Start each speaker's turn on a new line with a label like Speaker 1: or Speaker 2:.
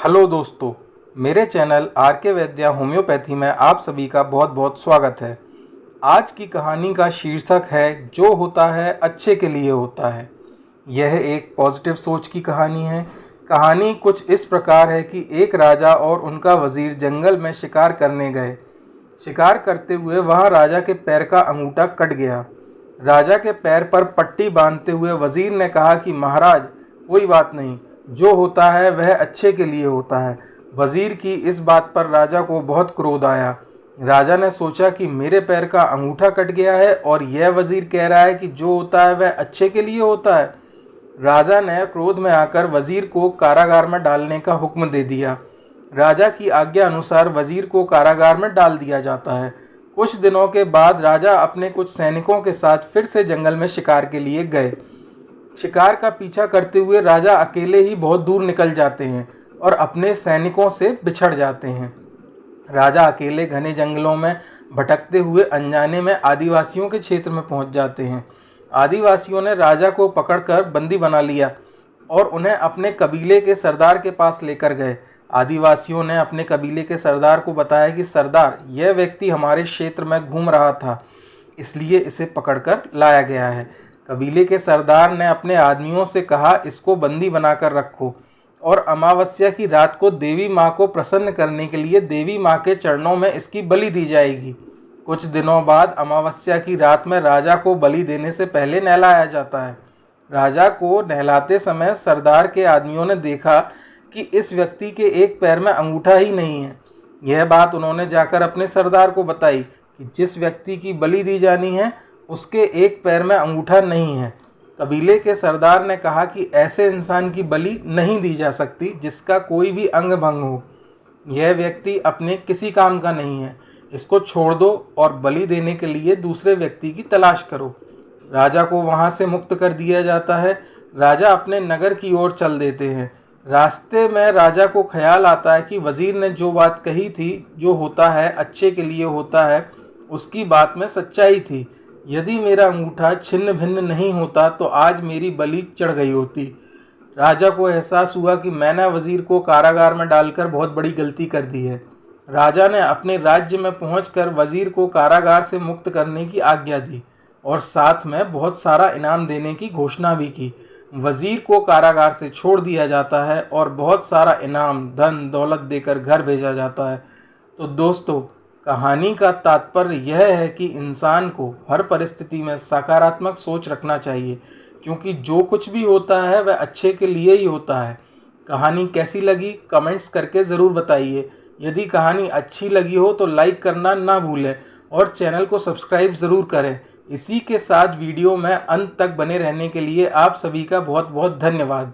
Speaker 1: Hello दोस्तों, मेरे channel are के वैद्या होम्योपैथी में आप सभी का बहुत बहुत स्वागत है। आज की कहानी का शीर्षक है जो होता है अच्छे के लिए होता है। यह एक पॉजिटिव सोच की कहानी है। कहानी कुछ इस प्रकार है कि एक राजा और उनका वजीर जंगल में शिकार करने गए। शिकार करते हुए वहां राजा के पैर का अंगूठा कट गया। राजा के पैर पर पट्टी बांधते हुए वजीर ने कहा कि महाराज, कोई बात नहीं, जो होता है वह अच्छे के लिए होता है। वजीर की इस बात पर राजा को बहुत क्रोध आया। राजा ने सोचा कि मेरे पैर का अंगूठा कट गया है और यह वजीर कह रहा है कि जो होता है वह अच्छे के लिए होता है। राजा ने क्रोध में आकर वजीर को कारागार में डालने का हुक्म दे दिया। राजा की आज्ञा अनुसार वजीर को कारागार में डाल दिया जाता है। कुछ दिनों के बाद राजा अपने कुछ सैनिकों के साथ फिर से जंगल में शिकार के लिए गए। शिकार का पीछा करते हुए राजा अकेले ही बहुत दूर निकल जाते हैं और अपने सैनिकों से बिछड़ जाते हैं। राजा अकेले घने जंगलों में भटकते हुए अनजाने में आदिवासियों के क्षेत्र में पहुंच जाते हैं। आदिवासियों ने राजा को पकड़कर बंदी बना लिया और उन्हें अपने कबीले के सरदार के पास लेकर गए। आदिवासियों ने अपने कबीले के सरदार को बताया कि सरदार, यह व्यक्ति हमारे क्षेत्र में घूम रहा था, इसलिए इसे पकड़कर लाया गया है। कबीले के सरदार ने अपने आदमियों से कहा, इसको बंदी बनाकर रखो और अमावस्या की रात को देवी माँ को प्रसन्न करने के लिए देवी माँ के चरणों में इसकी बलि दी जाएगी। कुछ दिनों बाद अमावस्या की रात में राजा को बलि देने से पहले नहलाया जाता है। राजा को नहलाते समय सरदार के आदमियों ने देखा कि इस व्यक्ति के एक पैर में अंगूठा ही नहीं है। यह बात उन्होंने जाकर अपने सरदार को बताई कि जिस व्यक्ति की बलि दी जानी है उसके एक पैर में अंगूठा नहीं है। कबीले के सरदार ने कहा कि ऐसे इंसान की बलि नहीं दी जा सकती जिसका कोई भी अंग भंग हो। यह व्यक्ति अपने किसी काम का नहीं है, इसको छोड़ दो और बलि देने के लिए दूसरे व्यक्ति की तलाश करो। राजा को वहां से मुक्त कर दिया जाता है। राजा अपने नगर की ओर चल देते हैं। रास्ते में राजा को ख्याल आता है कि वजीर ने जो बात कही थी, जो होता है अच्छे के लिए होता है, उसकी बात में सच्चाई थी। यदि मेरा अंगूठा छिन्न भिन्न नहीं होता तो आज मेरी बलि चढ़ गई होती। राजा को एहसास हुआ कि मैंने वजीर को कारागार में डालकर बहुत बड़ी गलती कर दी है। राजा ने अपने राज्य में पहुंचकर वजीर को कारागार से मुक्त करने की आज्ञा दी और साथ में बहुत सारा इनाम देने की घोषणा भी की। वजीर को कारागार से छोड़ दिया जाता है और बहुत सारा इनाम, धन दौलत देकर घर भेजा जाता है। तो दोस्तों, कहानी का तात्पर्य यह है कि इंसान को हर परिस्थिति में सकारात्मक सोच रखना चाहिए, क्योंकि जो कुछ भी होता है वह अच्छे के लिए ही होता है। कहानी कैसी लगी कमेंट्स करके ज़रूर बताइए। यदि कहानी अच्छी लगी हो तो लाइक करना ना भूलें और चैनल को सब्सक्राइब ज़रूर करें। इसी के साथ वीडियो में अंत तक बने रहने के लिए आप सभी का बहुत बहुत धन्यवाद।